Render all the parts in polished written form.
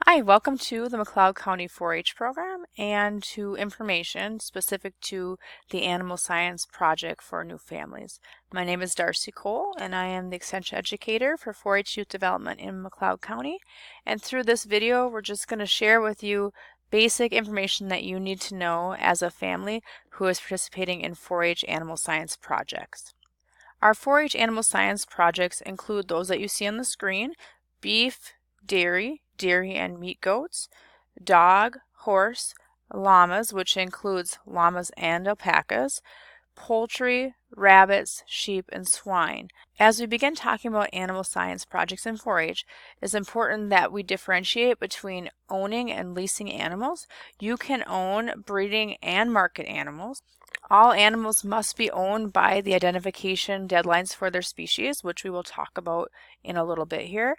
Hi, welcome to the McLeod County 4-H program and to information specific to the Animal Science Project for New Families. My name is Darcy Cole and I am the Extension Educator for 4-H Youth Development in McLeod County. And through this video, we're just going to share with you basic information that you need to know as a family who is participating in 4-H animal science projects. Our 4-H animal science projects include those that you see on the screen: beef, dairy and meat goats, dog, horse, llamas, which includes llamas and alpacas, poultry, rabbits, sheep, and swine. As we begin talking about animal science projects in 4-H, it's important that we differentiate between owning and leasing animals. You can own, breeding, and market animals. All animals must be owned by the identification deadlines for their species, which we will talk about in a little bit here.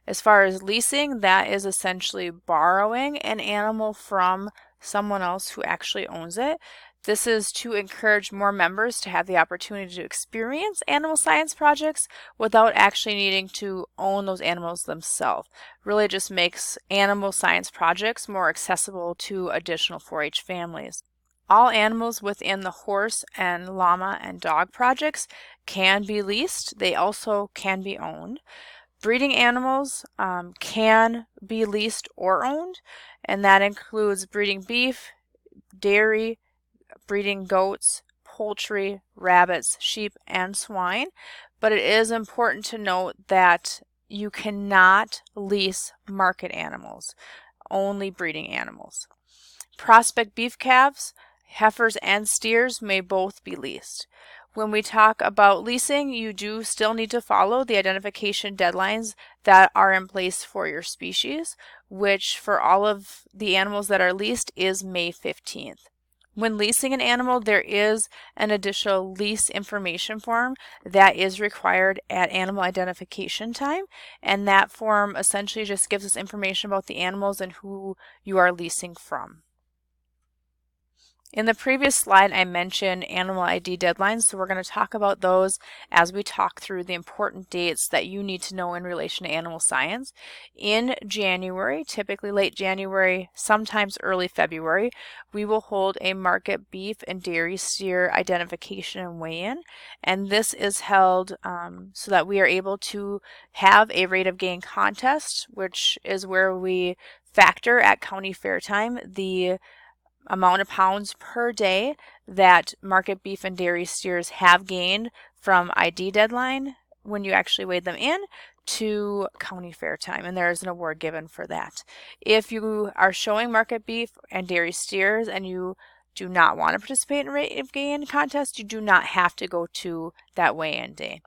As far as leasing, that is essentially borrowing an animal from someone else who actually owns it. This is to encourage more members to have the opportunity to experience animal science projects without actually needing to own those animals themselves. Really just makes animal science projects more accessible to additional 4-H families. All animals within the horse and llama and dog projects can be leased. They also can be owned. Breeding animals can be leased or owned, and that includes breeding beef, dairy, breeding goats, poultry, rabbits, sheep, and swine. But it is important to note that you cannot lease market animals, only breeding animals. Prospect beef calves, heifers, and steers may both be leased. When we talk about leasing, you do still need to follow the identification deadlines that are in place for your species, which for all of the animals that are leased is May 15th. When leasing an animal, there is an additional lease information form that is required at animal identification time, and that form essentially just gives us information about the animals and who you are leasing from. In the previous slide, I mentioned animal ID deadlines, so we're going to talk about those as we talk through the important dates that you need to know in relation to animal science. In January, typically late January, sometimes early February, we will hold a market beef and dairy steer identification and weigh-in, and this is held so that we are able to have a rate of gain contest, which is where we factor at county fair time the amount of pounds per day that market beef and dairy steers have gained from ID deadline when you actually weighed them in to county fair time, and there is an award given for that. If you are showing market beef and dairy steers and you do not want to participate in rate of gain contest, you do not have to go to that weigh-in day.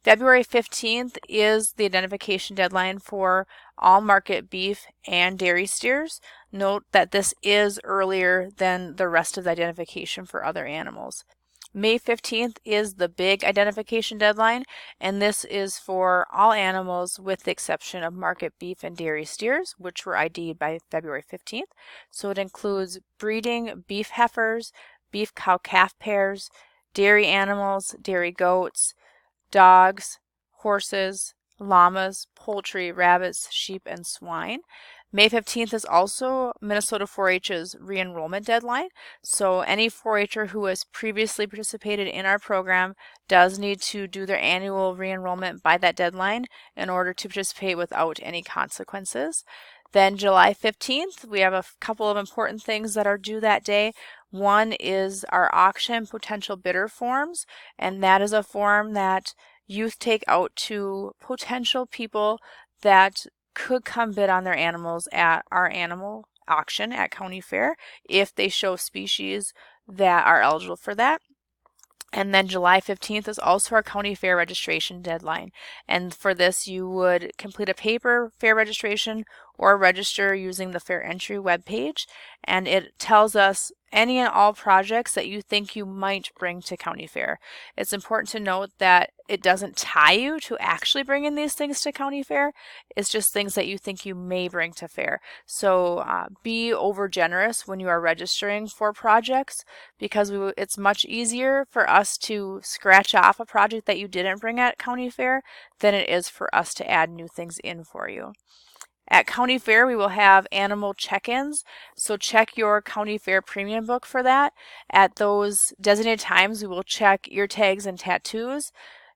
February 15th is the identification deadline for all market beef and dairy steers. Note that this is earlier than the rest of the identification for other animals. May 15th is the big identification deadline, and this is for all animals with the exception of market beef and dairy steers, which were ID'd by February 15th. So it includes breeding beef heifers, beef cow-calf pairs, dairy animals, dairy goats, dogs, horses, llamas, poultry, rabbits, sheep, and swine. May 15th is also Minnesota 4-H's re-enrollment deadline, so any 4-H'er who has previously participated in our program does need to do their annual re-enrollment by that deadline in order to participate without any consequences. Then July 15th, we have a couple of important things that are due that day. One is our auction potential bidder forms, and that is a form that youth take out to potential people that could come bid on their animals at our animal auction at county fair if they show species that are eligible for that. And then July 15th is also our county fair registration deadline. And for this, you would complete a paper fair registration or register using the fair entry webpage. And it tells us any and all projects that you think you might bring to county fair. It's important to note that it doesn't tie you to actually bringing these things to county fair. It's just things that you think you may bring to fair. So be over generous when you are registering for projects, because it's much easier for us to scratch off a project that you didn't bring at county fair than it is for us to add new things in for you. At county fair, we will have animal check-ins, so check your county fair premium book for that. At those designated times, we will check ear tags and tattoos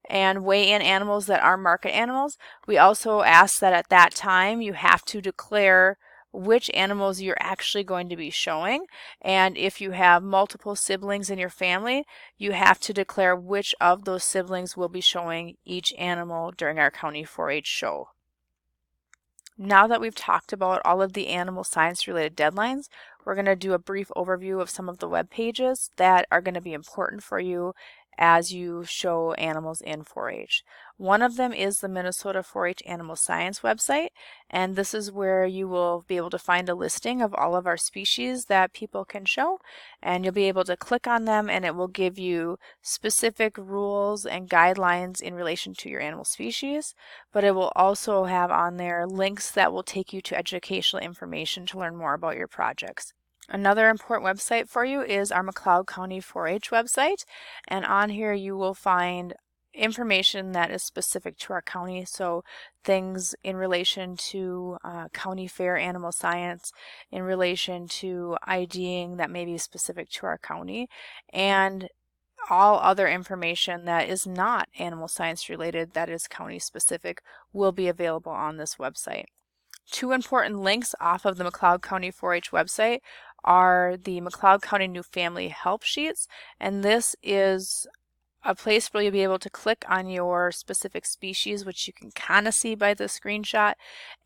and weigh in animals that are market animals. We also ask that at that time you have to declare which animals you're actually going to be showing, and if you have multiple siblings in your family, you have to declare which of those siblings will be showing each animal during our county 4-H show. Now that we've talked about all of the animal science related deadlines, we're going to do a brief overview of some of the web pages that are going to be important for you as you show animals in 4-H. One of them is the Minnesota 4-H Animal Science website, and this is where you will be able to find a listing of all of our species that people can show, and you'll be able to click on them and it will give you specific rules and guidelines in relation to your animal species, but it will also have on there links that will take you to educational information to learn more about your projects. Another important website for you is our McLeod County 4-H website, and on here you will find information that is specific to our county, so things in relation to county fair animal science, in relation to IDing that may be specific to our county, and all other information that is not animal science related that is county specific will be available on this website. Two important links off of the McLeod County 4-H website are the McLeod County New Family Help Sheets, and this is a place where you'll be able to click on your specific species, which you can kind of see by the screenshot,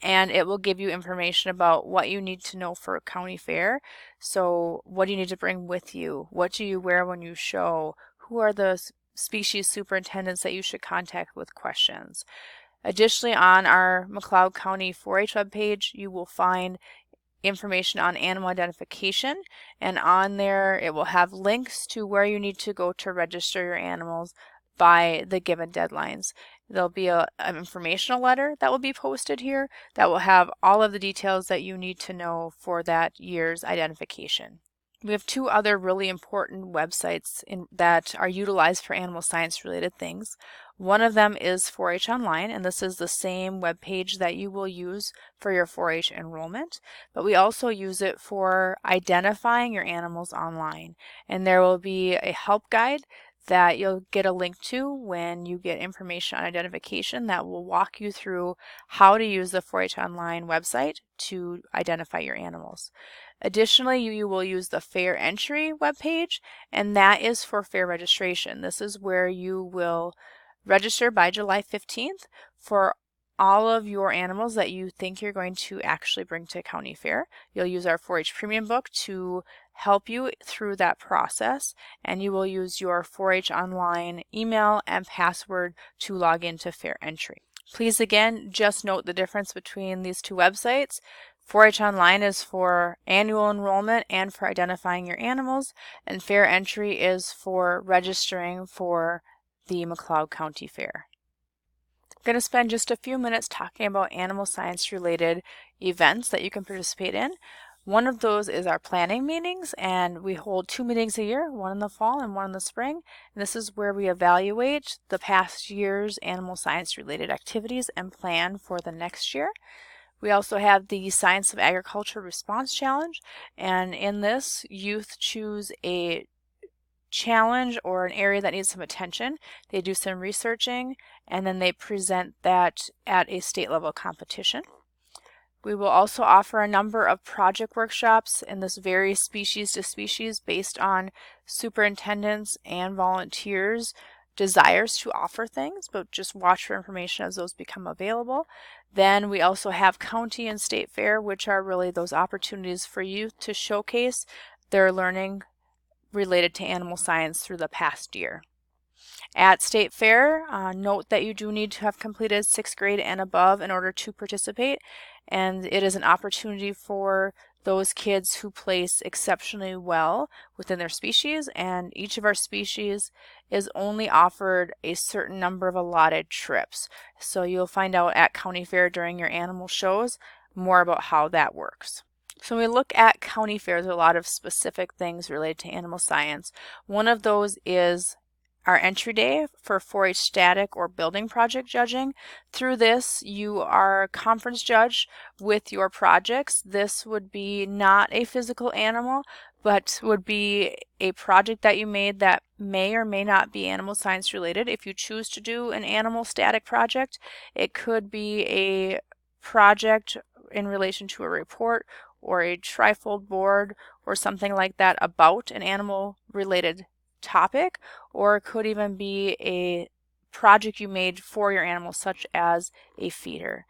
and it will give you information about what you need to know for a county fair. So what do you need to bring with you? What do you wear when you show? Who are the species superintendents that you should contact with questions? Additionally, on our McLeod County 4-H webpage, you will find information on animal identification, and on there it will have links to where you need to go to register your animals by the given deadlines. There'll be an informational letter that will be posted here that will have all of the details that you need to know for that year's identification. We have two other really important websites that are utilized for animal science related things. One of them is 4-H Online, and this is the same web page that you will use for your 4-H enrollment, but we also use it for identifying your animals online. And there will be a help guide that you'll get a link to when you get information on identification that will walk you through how to use the 4-H Online website to identify your animals. Additionally, you will use the fair entry webpage, and that is for fair registration. This is where you will register by July 15th for all of your animals that you think you're going to actually bring to county fair. You'll use our 4-H premium book to help you through that process, and you will use your 4-H online email and password to log into fair entry. Please again, just note the difference between these two websites. 4-H Online is for annual enrollment and for identifying your animals, and fair entry is for registering for the McLeod County Fair. I'm going to spend just a few minutes talking about animal science related events that you can participate in. One of those is our planning meetings, and we hold 2 meetings a year, one in the fall and one in the spring. And this is where we evaluate the past year's animal science related activities and plan for the next year. We also have the Science of Agriculture Response Challenge, and in this, youth choose a challenge or an area that needs some attention. They do some researching, and then they present that at a state level competition. We will also offer a number of project workshops, and this varies species to species based on superintendents and volunteers' desires to offer things, but just watch for information as those become available. Then we also have county and state fair, which are really those opportunities for youth to showcase their learning related to animal science through the past year. At State Fair, note that you do need to have completed 6th grade and above in order to participate, and it is an opportunity for those kids who place exceptionally well within their species, and each of our species is only offered a certain number of allotted trips. So you'll find out at County Fair during your animal shows more about how that works. So when we look at county fairs, there are a lot of specific things related to animal science. One of those is our entry day for 4-H static or building project judging. Through this, you are a conference judge with your projects. This would be not a physical animal, but would be a project that you made that may or may not be animal science related. If you choose to do an animal static project, it could be a project in relation to a report or a trifold board or something like that about an animal related topic, or it could even be a project you made for your animal, such as a feeder.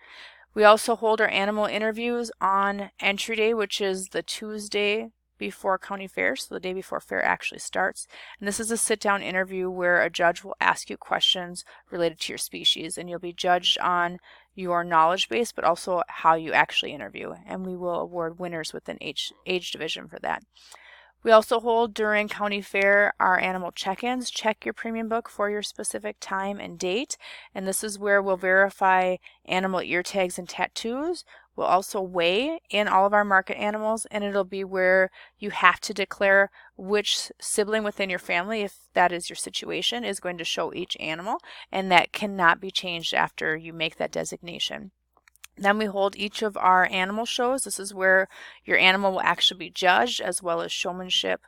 We also hold our animal interviews on entry day, which is the Tuesday before county fair, so the day before fair actually starts. And this is a sit-down interview where a judge will ask you questions related to your species, and you'll be judged on your knowledge base, but also how you actually interview. And we will award winners within age division for that. We also hold during county fair our animal check-ins. Check your premium book for your specific time and date, and this is where we'll verify animal ear tags and tattoos. We'll also weigh in all of our market animals, and it'll be where you have to declare which sibling within your family, if that is your situation, is going to show each animal, and that cannot be changed after you make that designation. Then we hold each of our animal shows. This is where your animal will actually be judged, as well as showmanship,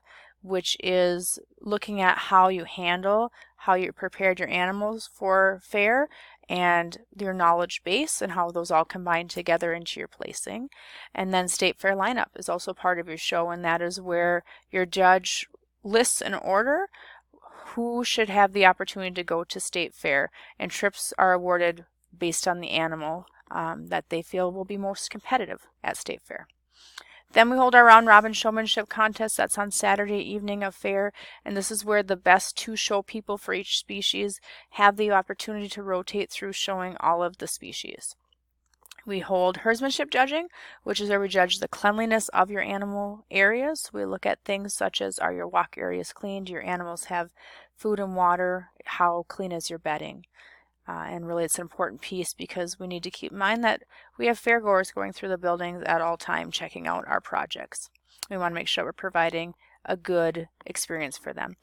which is looking at how you handle, how you prepared your animals for fair, and your knowledge base and how those all combine together into your placing. And then state fair lineup is also part of your show, and that is where your judge lists an order who should have the opportunity to go to state fair, and trips are awarded based on the animal that they feel will be most competitive at state fair. Then we hold our round robin showmanship contest. That's on Saturday evening of fair, and this is where the best 2 show people for each species have the opportunity to rotate through showing all of the species. We hold herdsmanship judging, which is where we judge the cleanliness of your animal areas. We look at things such as, are your walk areas clean? Do your animals have food and water? How clean is your bedding? And really it's an important piece because we need to keep in mind that we have fairgoers going through the buildings at all time checking out our projects. We want to make sure we're providing a good experience for them.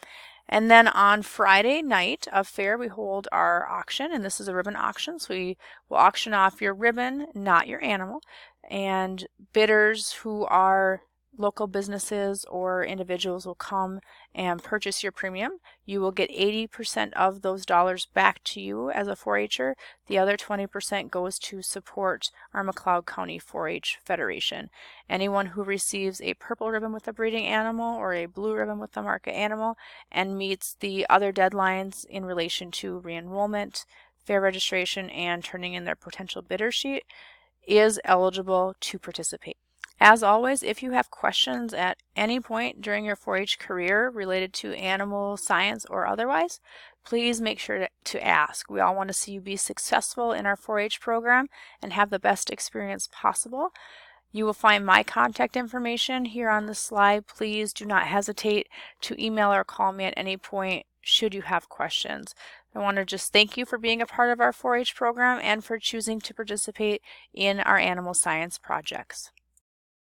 And then on Friday night of fair, we hold our auction, and this is a ribbon auction. So we will auction off your ribbon, not your animal. And bidders who are local businesses or individuals will come and purchase your premium. You will get 80% of those dollars back to you as a 4-H'er. The other 20% goes to support our McLeod County 4-H Federation. Anyone who receives a purple ribbon with a breeding animal or a blue ribbon with a market animal and meets the other deadlines in relation to re-enrollment, fair registration, and turning in their potential bidder sheet is eligible to participate. As always, if you have questions at any point during your 4-H career related to animal science or otherwise, please make sure to ask. We all want to see you be successful in our 4-H program and have the best experience possible. You will find my contact information here on the slide. Please do not hesitate to email or call me at any point should you have questions. I want to just thank you for being a part of our 4-H program and for choosing to participate in our animal science projects.